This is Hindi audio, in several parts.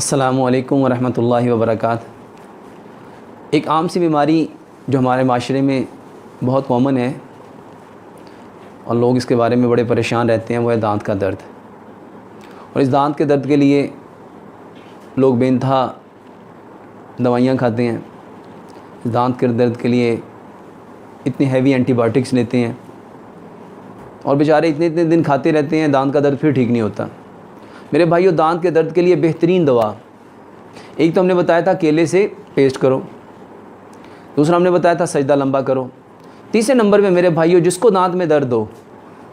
अस्सलामुअलैकुम वरहमतुल्लाहि वबरकातुहू। एक आम सी बीमारी जो हमारे माशरे में बहुत कॉमन है और लोग इसके बारे में बड़े परेशान रहते हैं, वो है दांत का दर्द। और इस दांत के दर्द के लिए लोग बेइंतहा दवाइयाँ खाते हैं। इस दांत के दर्द के लिए इतनी हैवी एंटीबायोटिक्स लेते हैं और बेचारे इतने इतने दिन खाते रहते हैं, दांत का दर्द फिर ठीक नहीं होता। मेरे भाइयों, दांत के दर्द के लिए बेहतरीन दवा, एक तो हमने बताया था केले से पेस्ट करो, दूसरा हमने बताया था सजदा लंबा करो, तीसरे नंबर पे मेरे भाइयों जिसको दांत में दर्द हो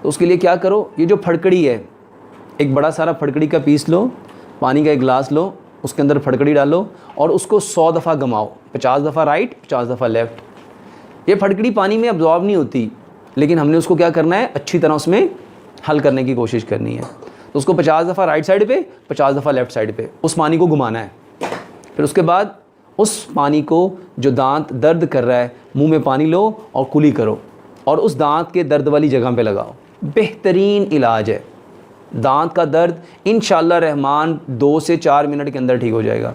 तो उसके लिए क्या करो, ये जो फड़कड़ी है, एक बड़ा सारा फड़कड़ी का पीस लो, पानी का एक गिलास लो, उसके अंदर फड़कड़ी डालो और उसको 100 दफ़ा घुमाओ, 50 दफ़ा राइट 50 दफ़ा लेफ़्ट। ये फड़कड़ी पानी में अब्जॉर्ब नहीं होती, लेकिन हमने उसको क्या करना है, अच्छी तरह उसमें हल करने की कोशिश करनी है। तो उसको 50 दफ़ा राइट साइड पे, 50 दफ़ा लेफ़्ट साइड पे उस पानी को घुमाना है। फिर उसके बाद उस पानी को, जो दांत दर्द कर रहा है, मुंह में पानी लो और कुली करो और उस दांत के दर्द वाली जगह पे लगाओ। बेहतरीन इलाज है। दांत का दर्द इंशाअल्लाह रहमान 2 से 4 मिनट के अंदर ठीक हो जाएगा।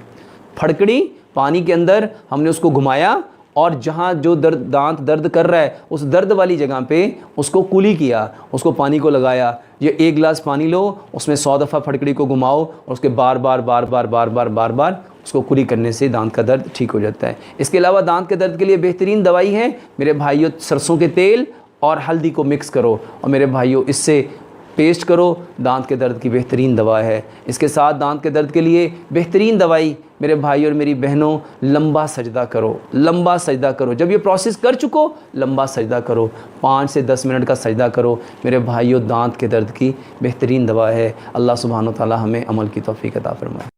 फड़कड़ी पानी के अंदर हमने उसको घुमाया और जहाँ जो दांत दर्द कर रहा है उस दर्द वाली जगह पे उसको कुली किया, उसको पानी को लगाया। ये 1 गिलास पानी लो, उसमें 100 दफ़ा फड़कड़ी को घुमाओ और उसके बार बार उसको कुली करने से दांत का दर्द ठीक हो जाता है। इसके अलावा दांत के दर्द के लिए बेहतरीन दवाई है मेरे भाइयों, सरसों के तेल और हल्दी को मिक्स करो और मेरे भाइयों इससे पेस्ट करो, दांत के दर्द की बेहतरीन दवा है। इसके साथ दांत के दर्द के लिए बेहतरीन दवाई मेरे भाई और मेरी बहनों, लंबा सजदा करो, लंबा सजदा करो। जब ये प्रोसेस कर चुको, लंबा सजदा करो, 5 से 10 मिनट का सजदा करो। मेरे भाइयों, दांत के दर्द की बेहतरीन दवा है। अल्लाह सुब्हानो तआला हमें अमल की तौफीक अता फरमाए।